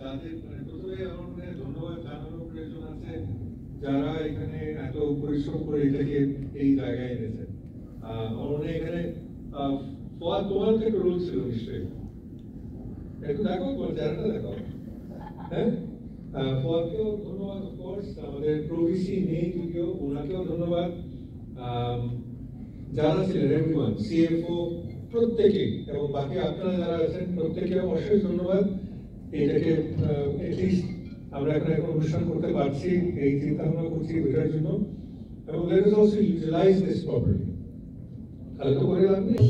যাদের প্রথমে আমার মনে হয় ধন্যবাদ জানানোর প্রয়োজন আছে যারা এখানে এত পরিশ্রম করে এটাকে এই জায়গায় এনেছেন। আমার মনে হয় এখানে তোমার তো একটা রোল ছিল নিশ্চয়ই, একটু দেখো তোমার চেহারাটা দেখো। হ্যাঁ, ফোয়াদকেও ধন্যবাদ, অফকোর্স আমাদের প্রভিসি নেই যদিও, ওনাকেও ধন্যবাদ। যারা ছিলেন এভরিওয়ান, সিএফও প্রত্যেকেই এবং বাকি আপনারা যারা আছেন প্রত্যেকে অবশ্যই ধন্যবাদ। এটাকে এটলিস্ট আমরা এখন একটা অনুষ্ঠান করতে পারছি, এই চিন্তা ভাবনা করছি ওইটার জন্য, এবং let us also utilise this properly. তাহলে তো করে লাভ নেই।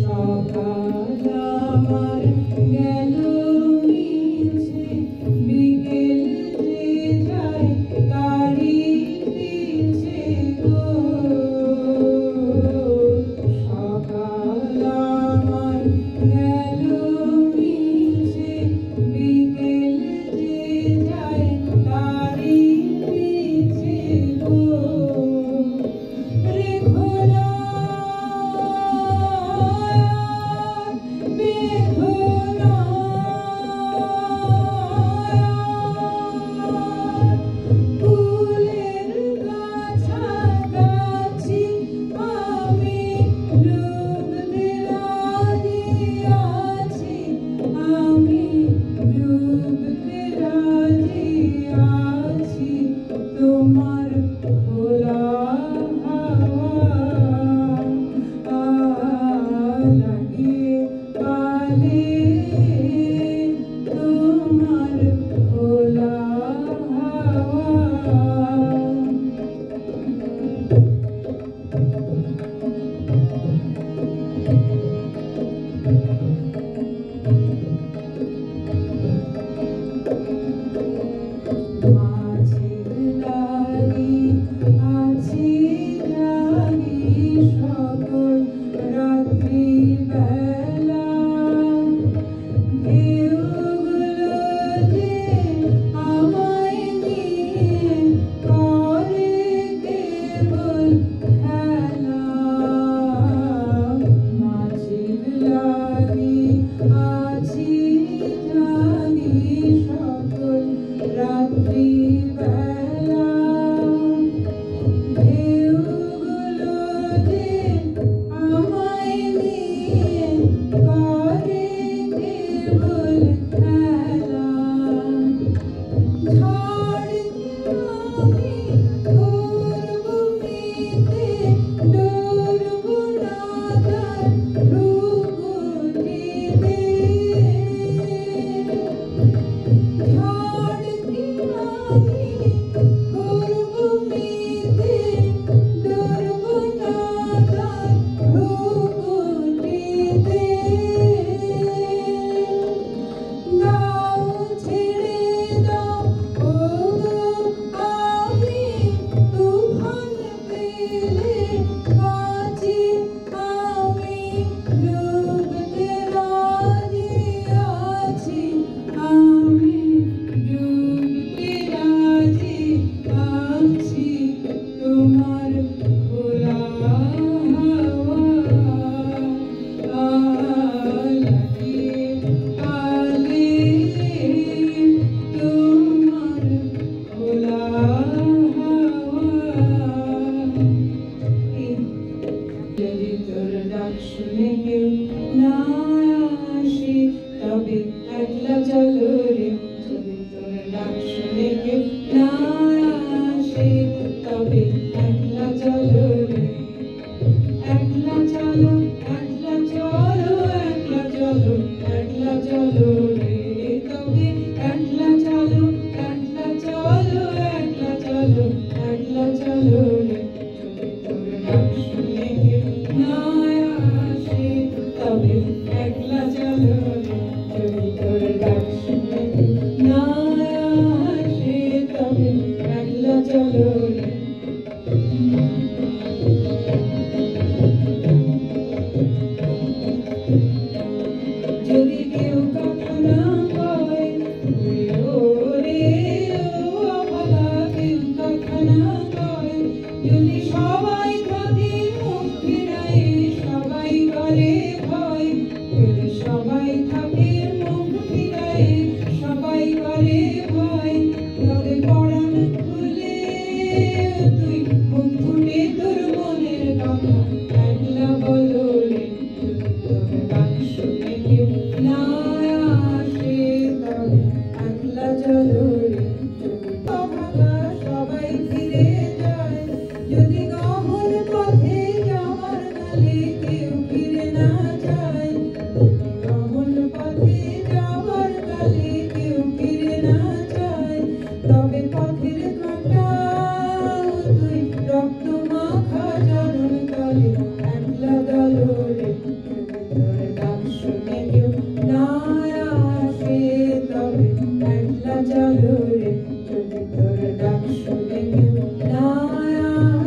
চলো রে যদি তোর ডাক শুনে কেউ না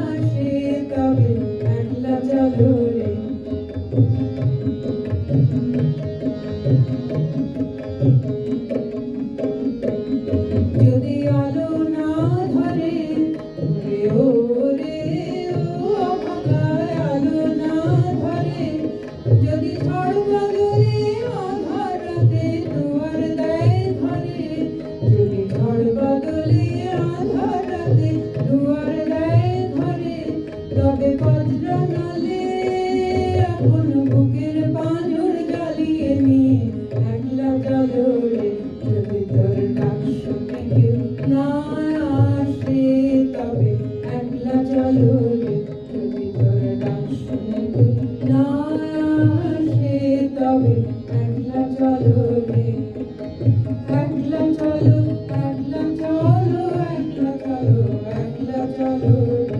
আসে তবে একলা চলো রে যদি আলো না ধরে ও রে ও ভাগায় আলো না ধরে যদি ঝড় বাদলে আধার রাতে দুয়ার দেয় ঘরে যদি ঝড় বাদলে আধার রাতে দুয়ার দেয় ঘরে তবে বজ্র নালে এখন বুকের পাঁজর জ্বালিয়ে নিয়ে একলা চলো রে যদি তোর ডাক শুনে কেউ না আসে তবে একলা চলো রে যদি তোর ডাক শুনে কেউ না আসে তবে একলা চলো রে একলা চলো একলা চলো একলা চলো একলা চলো রে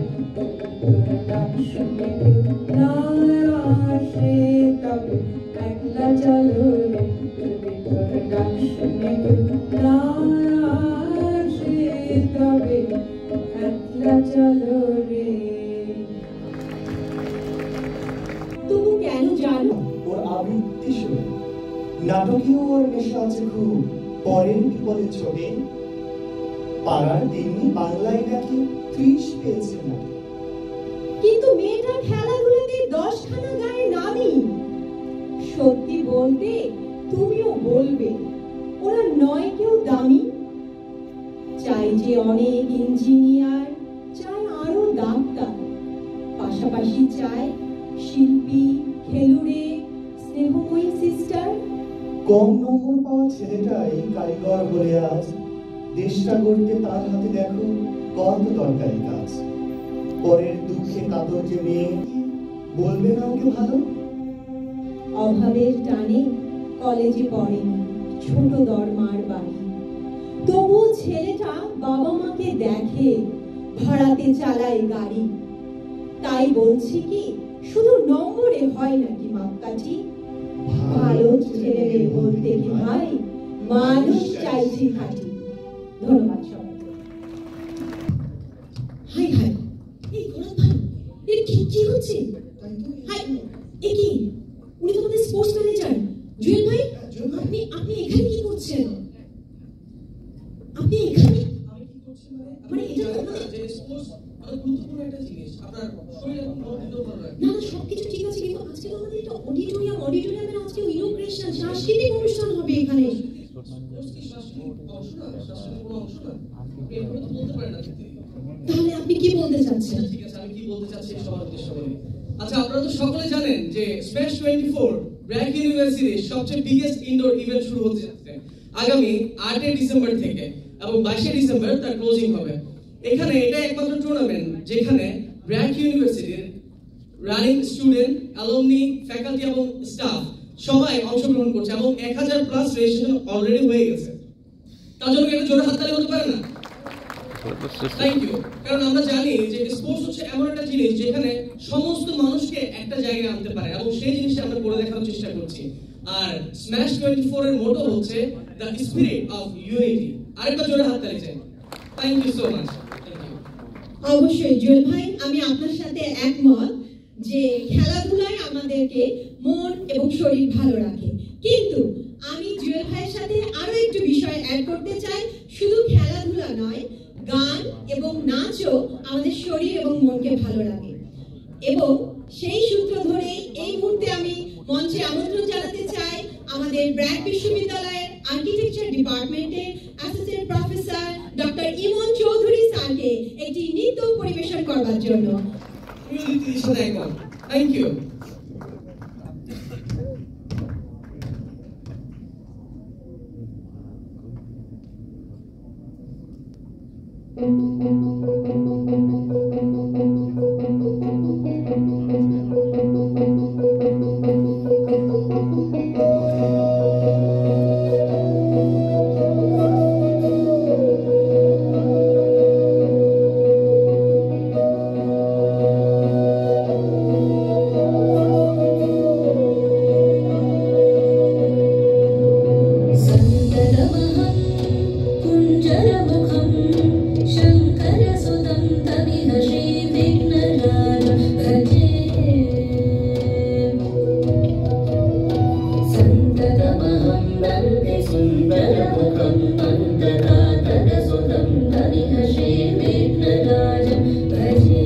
তোর ডাক শুনে কেউ না আসে তবে একলা চলো রে যদি তোর ডাক শুনে কেউ না আসে তবে একলা চলো রে তবু কেন জানো ওর আবৃত্তি শুনে নাটকীয় ওর নেশা আছে খুব পরের বিপদে ছোটে পাড়ার দিনই বাংলায় নাকি 30 পেয়েছে না কিন্তু মেয়েটা খেলাধুলাতে 10খানা গায়ে নামি সত্যি বলতে তুমিও বলবে ওরা নয় কেউ দামি চাই যে অনেক ইঞ্জিনিয়ার চাই আরো ডাক্তার পাশাপাশি চাই শিল্পী খেলুড়ে স্নেহময়ী সিস্টার কম নম্বর পাওয়া ছেলেটাই কারিগর বলে আজ দেশটা গড়তে তার হাতে দেখো কত দরকারি কাজ পরের দুঃখে কাতর যে মেয়ে বলবে না ওকে ভালো অভাবের টানে কলেজে পড়েনি ছোট দরমার বাড়ি তবু ছেলেটা বাবা মাকে দেখে ভাড়াতে চালায় গাড়ি তাই বলছি কি শুধু নম্বরে হয় নাকি মাপকাঠি ভালো ছেলে বলতে কি ভাই মানুষ চাইছি খাঁটি ধন্যবাদ সবাইকে হাই হাই এই গোলাপ ভাই এর কি হচ্ছে হাই এ কি উনি তো আমাদের স্পোর্টস ম্যানেজার জুয়েল ভাই আপনি এখানে কি করছেন আপনি এখানে আমি কি করছি মানে এটা তো যে স্পোর্টস গুরুত্বপূর্ণ একটা জিনিস আপনার শরীরে নড় দিতে পারবে না সবকিছু ঠিক আছে কিন্তু আজকে তো আমাদের একটা অডিটোরিয়ামের আজকে ইনোগ্রেশন সাংস্কৃতিক অনুষ্ঠান হবে এখানে তাহলে আপনি কি বলতে চাচ্ছেন ঠিক আছে আমি কি বলতে চাচ্ছি সবার উদ্দেশ্য করে আচ্ছা আপনারা তো সকলে জানেন যে স্পেস 24 ব্র্যাক ইউনিভার্সিটির সবচেয়ে বিগেস্ট ইনডোর ইভেন্ট শুরু হতে যাচ্ছে আগামী 8 ডিসেম্বর থেকে এবং 22 ডিসেম্বর তার ক্লোজিং হবে এখানে এটা একমাত্র টুর্নামেন্ট যেখানে ব্র্যাক ইউনিভার্সিটির রানিং স্টুডেন্ট অ্যালুমনি ফ্যাকাল্টি এবং স্টাফ সবাই অংশগ্রহণ করছে এবং 1000 প্লাস রেজিস্ট্রেশন অলরেডি হয়ে গেছে তার জন্য একটা জোরে হাততালি হতে পারে না থ্যাংক ইউ কারণ আমরা জানি যে স্পোর্টস হচ্ছে এমন একটা জিনিস যেখানে সমস্ত মানুষকে একটা জায়গায় আনতে পারে এবং সেই জিনিসটা আমরা করে দেখানোর চেষ্টা করছি আর স্ম্যাশ 24 এর মোটো হচ্ছে দ্য স্পিরিট অফ ইউনিটি আরেকবার জোরে হাততালি চাই থ্যাংক ইউ সো মাচ অবশ্যই জুয়েল ভাই আমি আপনার সাথে একমত যে খেলাধুলায় আমাদেরকে মন এবং শরীর ভালো রাখে কিন্তু আমি জুয়েল ভাইয়ের সাথে আরো একটু বিষয় অ্যাড করতে চাই শুধু খেলাধুলা নয় গান এবং নাচও আমাদের শরীর এবং মনকে ভালো লাগে এবং সেই সূত্র ধরে এই মুহূর্তে আমি মঞ্চে আমন্ত্রণ জানাতে চাই আমাদের ব্র্যাক বিশ্ববিদ্যালয়ের আর্কিটেকচার ডিপার্টমেন্টের অ্যাসোসিয়েট প্রফেসর ডক্টর ইমন চৌধুরী স্যারকে একটি নৃত্য পরিবেশন করবার জন্য থ্যাংক ইউ Sandaramaham कुञ्जरमुखं शङ्करसुतं तमिह श्रीविघ्नराजं भजे सन्ततमहं वन्दे सुन्दरमुखं मन्दकातरसुतं तमिह श्रीविघ्नराजं भजे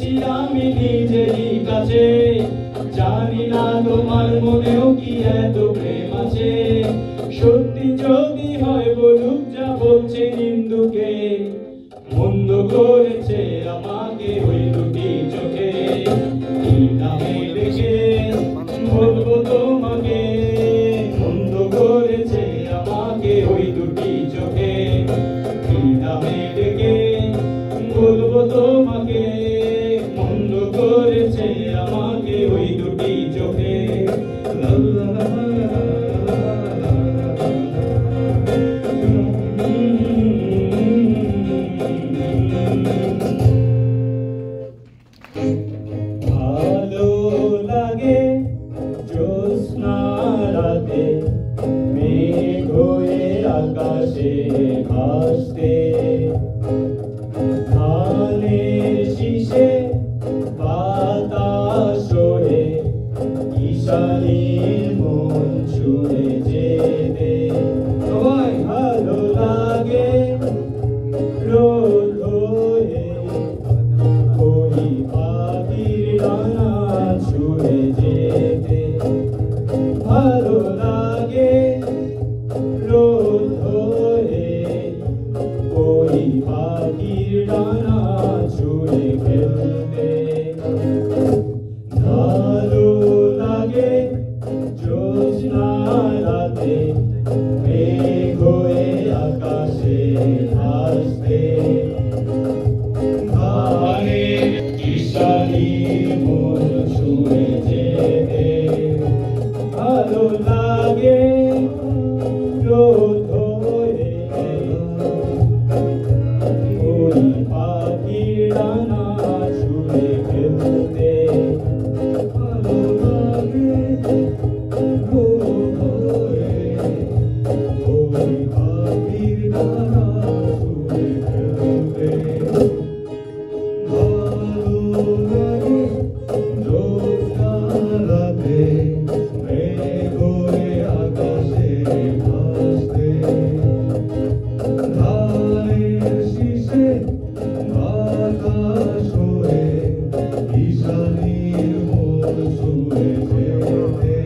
পেয়েছি আমি নিজেরই কাছে, জানি না তোমার মনেও কি এত প্রেম আছে। সত্যি যদি হয় বলুক যা বলছে নিন্দুকে, মন্দ করেছে আমাকে ওই দুটি চোখে। কি নামে ডেকে বলবো তোমাকে, মন্দ করেছে আমাকে ওই দুটি চোখে। কি নামে ডেকে বলবো তোমাকে, মন্দ করেছে আমাকে ওই দুটি চোখে। ভালো লাগে জ্যোৎস্না রাতে মেঘ হয়ে আকাশে ভাসতে, ধানের শীষে বাতাস ওড়ে ঈশানীর মন ছুঁয়ে যেতে। সবাই ভালো লাগে রোদ হয়ে ওই পাখির ডানা ছুঁয়ে যেতে। ভালো লাগে রোদ হয়ে ওই পাখির ডানা ছুঁয়ে খেলতে। ভালো লাগে জ্যোৎস্না রাতে মেঘ হয়ে আকাশে ভাসতে, ধানের ঈশানীর মন ছুঁয়ে যেতে। ভালো লাগে রোদ হয়ে ওই পাখির ডানা ছুঁয়ে খেলতে। ভালো লাগে রোদ হয়ে ওই পাখির ডানা ছুঁয়ে খেলতে। ভালো লাগে জ্যোৎস্না রাতে মেঘ হয়ে আকাশে ভাসতে, ধানের শীষে বাতাস হয়ে ঈশানীর মন ছুঁয়ে যেতে।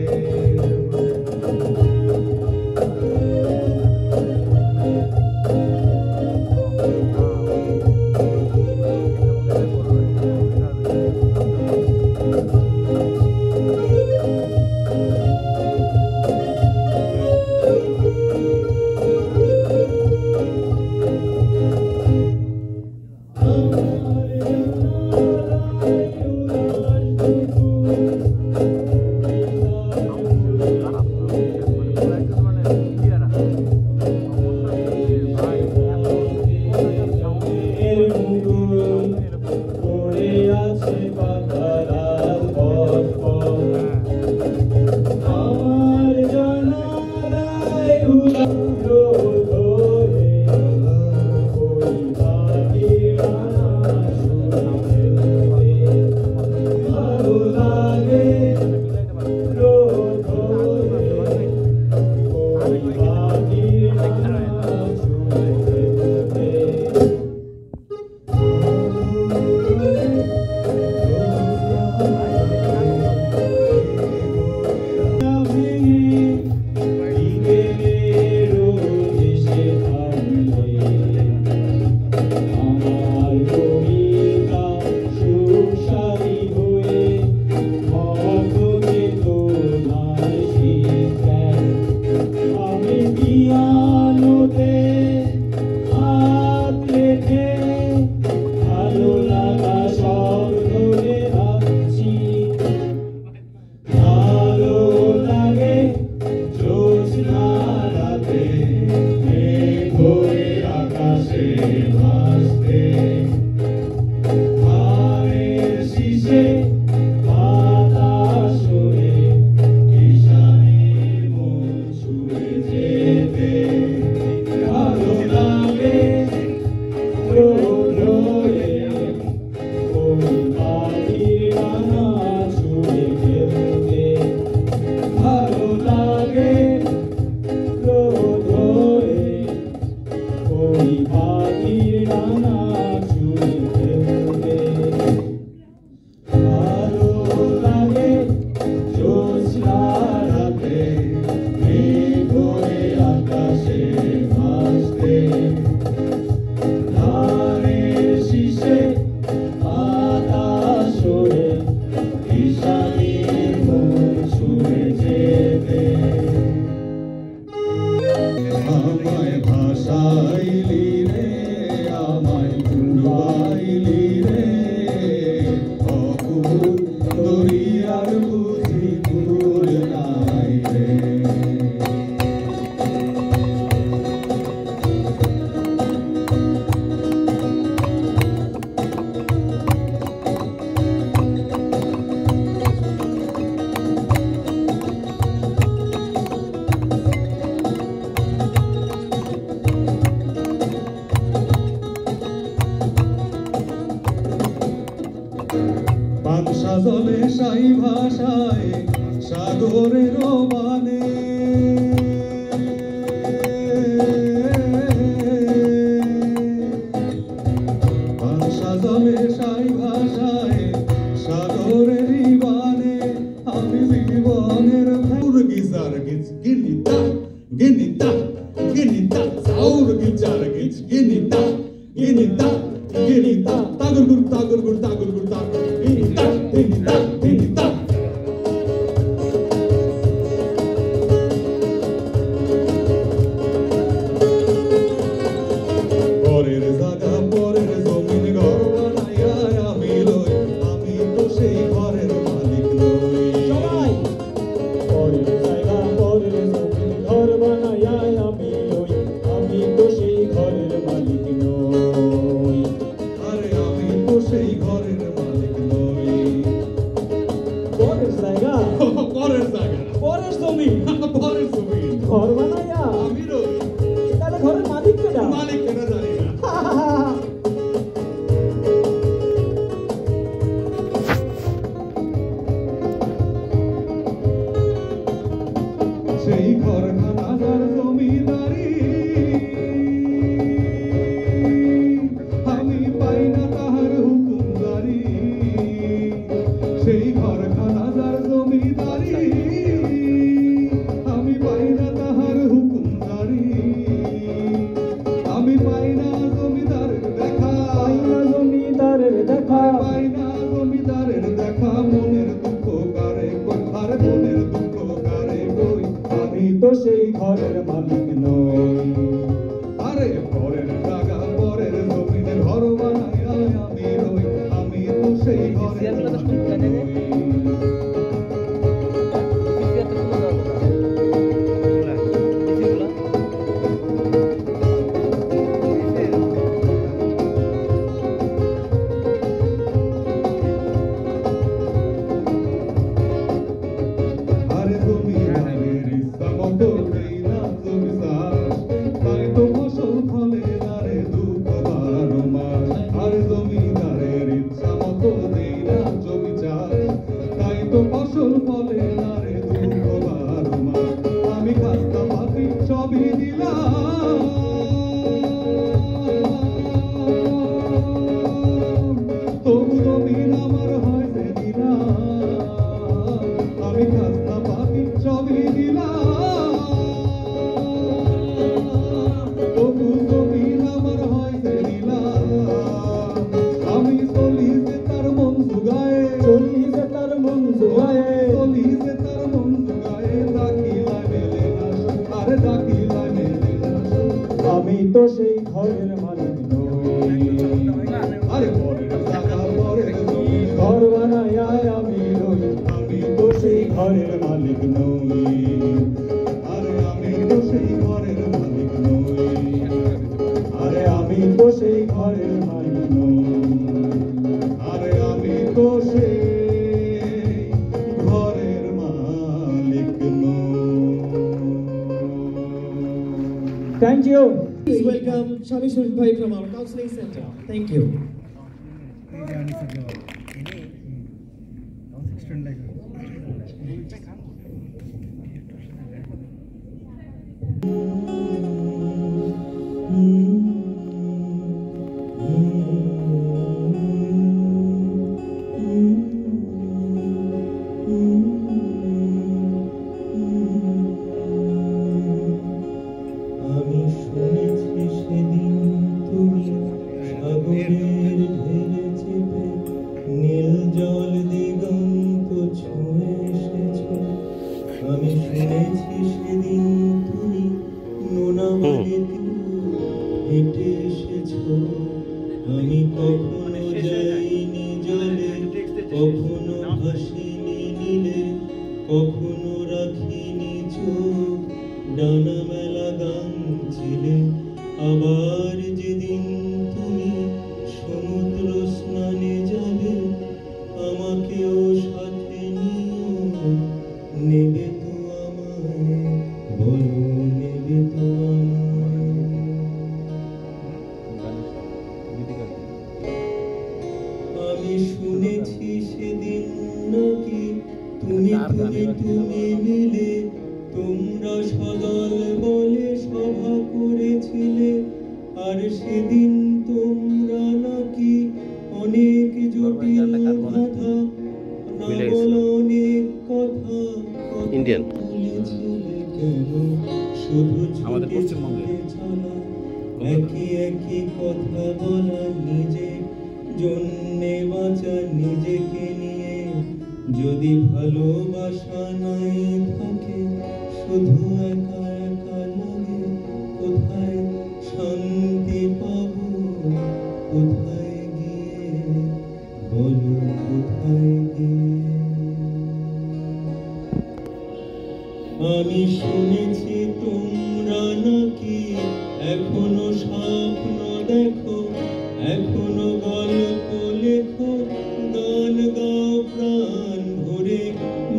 পাংশা জলে সাই ভাষায় সাগরের বানে পাংশা জলে সাই ভাষায় সাগরের বানে আমি জীবনের ভুর গিজার গিজ গিনিতা গিনিতা গিনিতা সাউর গিজার গিজ গিনিতা গিনিতা গিনিতা তাগর গুর তাগর গুর তাগর গুর তাগর গিনিতা গিনিতা গিনিতা পরের জায়গা পরের জমিন ঘর বানাইয়া আমি লই আমি তো সেই ঘরের মালিক নই সবাই পরের জায়গা পরের জমিন ঘর বানাইয়া আমি লই আমি তো সেই ঘরের মালিক নই আরে আমি তো সেই ঘরের মালিক নই পরের জায়গা পরের জায়গা পরের জমিন পরের জমিন ঘর বানাইয়া আমি লই তাহলে ঘরের মালিক কেডা মালিক কেনা জানি না সেই ঘরখানা যার জমিদারি আমি পাই না তাহার হুকুমদারি সেই ঘরখানা যার জমিদারি আমি পাই না তাহার হুকুমদারি আমি পাই না জমিদারের দেখা পাই না জমিদারের দেখা পাই না জমিদারের দেখা মনের দুঃখ কারে কই আর মনের দুঃখ কারে কই আমি তো সেই ঘরের মালিক নই আরে পরের জায়গা পরের জমিনে ঘর বানাইয়া আমি রই আমি তো সেই ঘরের মালিক নই। আরে জমিদারের ইচ্ছা মতো দেই না জমি চাষ তাই তো ফসল ফলে না রে দুঃখ বারো মাস আরে জমিদারের ইচ্ছা মতো দেই না জমি চাষ তাই তো ফসল ফলে না রে দুঃখ বারো মাস আমি খাস্তা পাতি সবই দিলাম তবু জমিন আমার হয় যে দিলাম আমি খাস্তা পাতি সবই দিলাম তবু জমিন আমার হয় যে দিলাম আমি চলি যে তার মন জুগায় চলি যে তার মন জুগায়ে চলি যে তার মন জুগায় ডাকিলা মেলে না আরে ডাকিলা মেলে না আমি তো সেই ঘরের মালিক নই আরে পরের জায়গা পরের জমি ঘর বানাইয়া আমি রই আমি তো সেই ঘরের মালিক নই আরে আমি তো সেই ঘরের মালিক নই আরে আমি তো সেই ঘরের মালিক নই আরে আমি তো সেই ঘরের মালিক নই thank you please welcome Swami Sharif ভাই from our counselling centre thank you আমি শুনেছি সেদিন তুমি সাগরের ঢেলে চেপে নীল জল দিগন্ত ছুঁয়ে এসেছ আমি শুনেছি সেদিন তুমি নোনা বালিতে হেঁটে এসেছ আমি কখনো যাইনি জলে কখনো ভাসিনি নীলে কখনো রাখিনি চোখ ডানা মেলা গান ছিলে আবার যেদিন তুমি সমুদ্র স্নানে যাবে আমাকেও সাথে নিও নেবে তো আমায় বলো নেবে তো আমায় আমি শুনেছি সেদিন তুমি মিলে তোমরা সদল বলে সভা করেছিলে, আর সেদিন তোমরা নাকি অনেক জটিল কথা না বলা অনেক কথা ইন্ডিয়ান কেন শুধু আমাদের পশ্চিমবঙ্গে একই একই কথা বলা, নিজের জন্যে বাঁচা নিজেকে নিয়ে। যদি ভালোবাসা নাই থাকে শুধু একা একা লাগে, কোথায় শান্তি পাবো কোথায় গিয়ে, বলো কোথায় গিয়ে। আমি শুনেছি তোমরা নাকি এখনো স্বপ্ন দেখো, এখনো গল্প লেখো, গান গাও প্রাণ ভরে,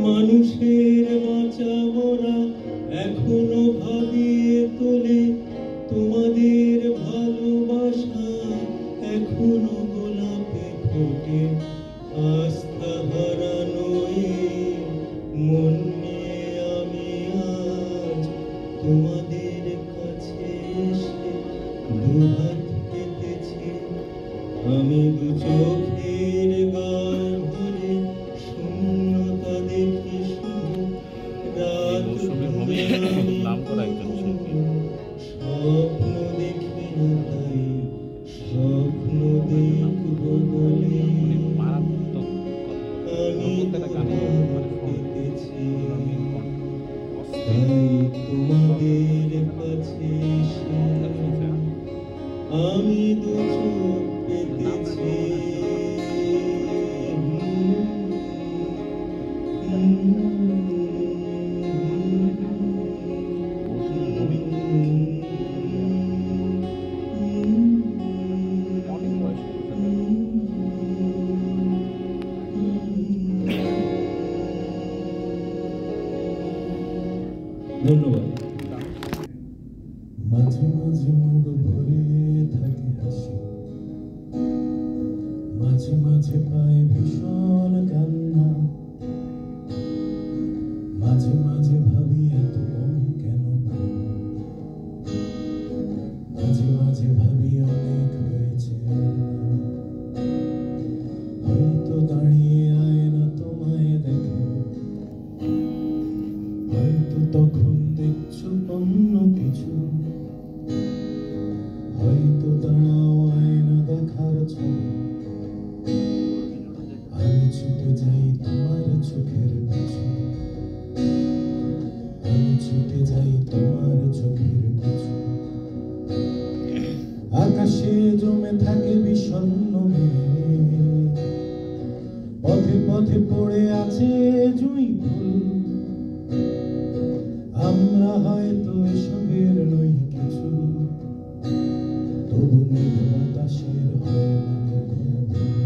মানুষের বাঁচা মরা এখনো ভাবিয়ে তোলে তোমাদের ভালোবাসা, এখনো গোলাপে ফোটে আস্থা হারানো মন নিয়ে। আমি আজ তোমাদের কাছে এসে দুহাত পেতেছি, আমি দু চোখের গাল ভরে শূন্যতা দেখি শুধু, রাত ঘুমে আমি স্বপ্ন দেখি না, তাই স্বপ্ন দেখবো বলে আমি পেতেছি, তাই তোমাদের কাছে এসে আমি দু চোখ পেতেছি। ধন্যবাদ। মাঝে মাঝে মুখ ভরে থাকে হাসি, মাঝে মাঝে পায় ভীষণ কান্না, মাঝে মাঝে ভাবি এত কম কেন প্রেম, মাঝে মাঝে ভাবি অনেক হয়েছে, হয়তো দাঁড়িয়ে আয়না তোমায় দেখে, হয়তো তখন দেখছো অন্য কিছু, হয়তো দাঁড়াও আয়না দেখার ছবি, আমি ছুটে যাই তোমার চোখের পিছু, আমি ছুটে যাই তোমার চোখের পিছু। আকাশে জমে থাকে বিষণ্ণ মেঘ, পথে পথে পড়ে আছে জুঁই ফুল, আমরা হয়তো এসবের নই কিছু, তবু মেঘ বাতাসের হয় না কখনো ভুল,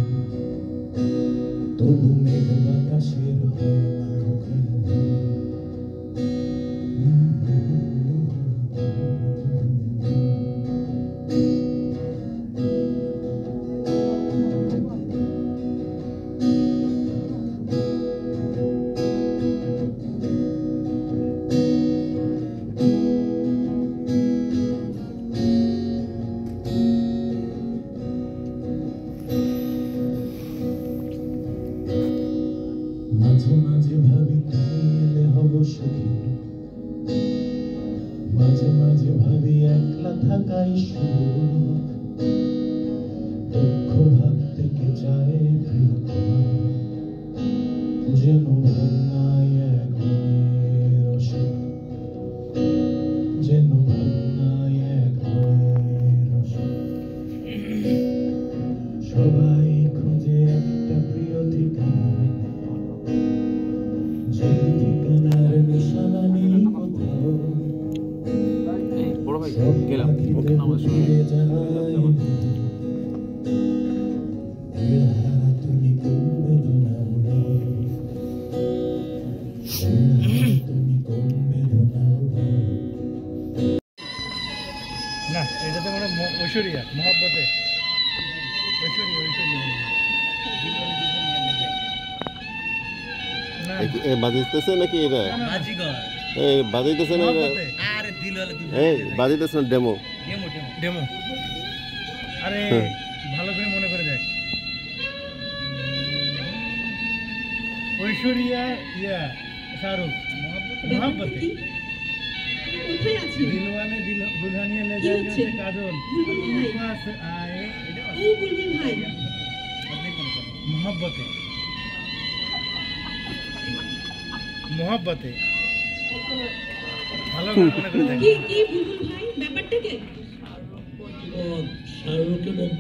তবু মেঘ বাতাসের হয় না কখনো ভুল। মাঝে মাঝে ভাবি তুমি এলে হব সুখী, মাঝে মাঝে ভাবি একলা থাকাই সুখ, দুঃখ ভাবতে কে চায় প্রিয়তমা, যেন ভাবনায় এক মনের অসুখ, যেন ভাবনায় এক মনের অসুখ। সবাই খুঁজে একটা প্রিয় ঠিকানা, যে ঠিকানার নিশানা নেই কোথাও, সব পাখিদের ফিরে যায় বেহারা তুমি কোন বেদনা উড়াও, বেহারা তুমি কোন বেদনা উড়াও। না এটাতে মানে ঐশ্বরিয়া মহব্বতে ঐশ্বরিয়া ঐশ্বরিয়া না বাজাইতেছে নাকি এটা এই বাজাইতেছে না এই বাজাইতেছে না ডেমো ডেমো আরে ভালো করে মনে করে দেখ ঐশ্বরিয়া শাহরুখ মোহাব্বতে কোথায় আছে দিলওয়ানে দুলহানিয়া ले जाएंगे काजल पास आए ও বুলবুল ভাই मोहब्बते ভালো করে মনে করে দেখ কি বুলবুল ভাই ব্যাপারটা কি শাহরুখে মুগ্ধ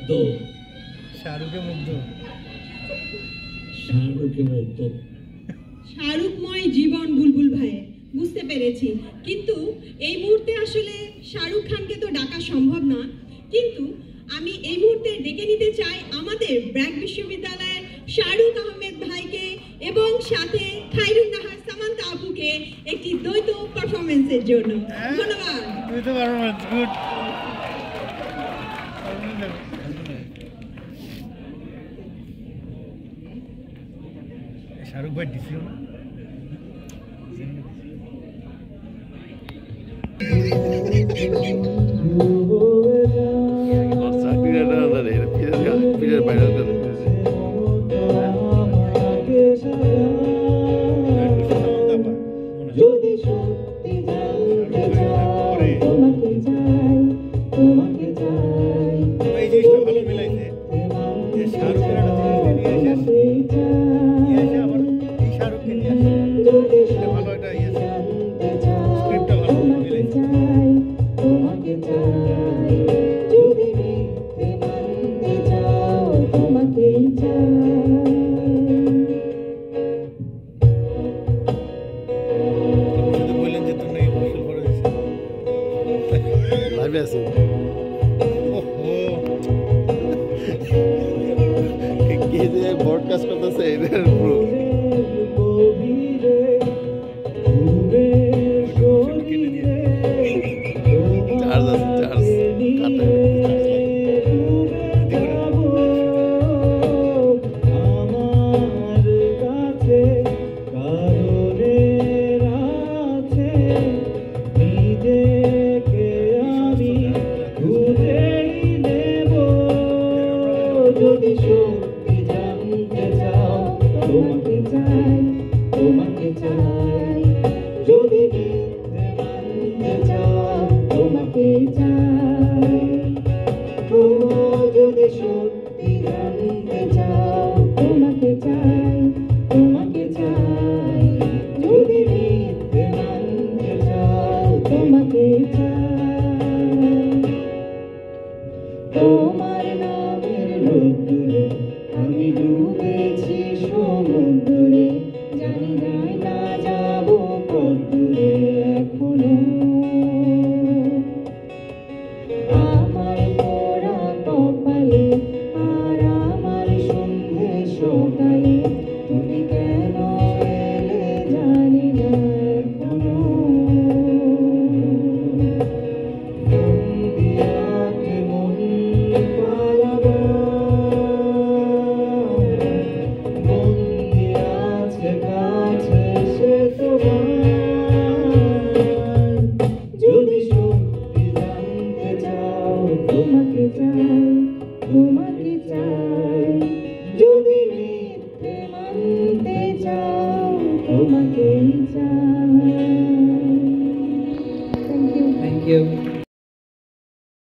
শাহরুখময় জীবন বুলবুল ভাই বুঝতে পেরেছি কিন্তু এই মুহূর্তে আসলে শাহরুখ খানকে তো ডাকা সম্ভব না কিন্তু আমি এই মুহূর্তে ডেকে নিতে চাই আমাদের ব্র্যাক বিশ্ববিদ্যালয়ের শাহরুখ আহমেদ ভাইকে এবং সাথে খায়রুন নাহার সামান্তা আপুকে একটি দ্বৈত পারফরম্যান্সের জন্য ধন্যবাদ তুই তো পারফরম্যান্স গুড শাহরুখ ভাই দিছিল না ব্রডকাস্ট করতেছে এদের পুরো চার্জ আছে চার্জ কাটে তোমার নামের রোদ্দুরে আমি ডুবেছি সমুদ্রে জানি যাই না যাব কতদূরে এখনো আমার পোড়া কপালে আর আমার সন্ধে সকালে তুমি কেন এলে জানি না এখনো তোমাকে চাই যদি মিথ্যে মানতে চাও তোমাকেই চাই থ্যাংক ইউ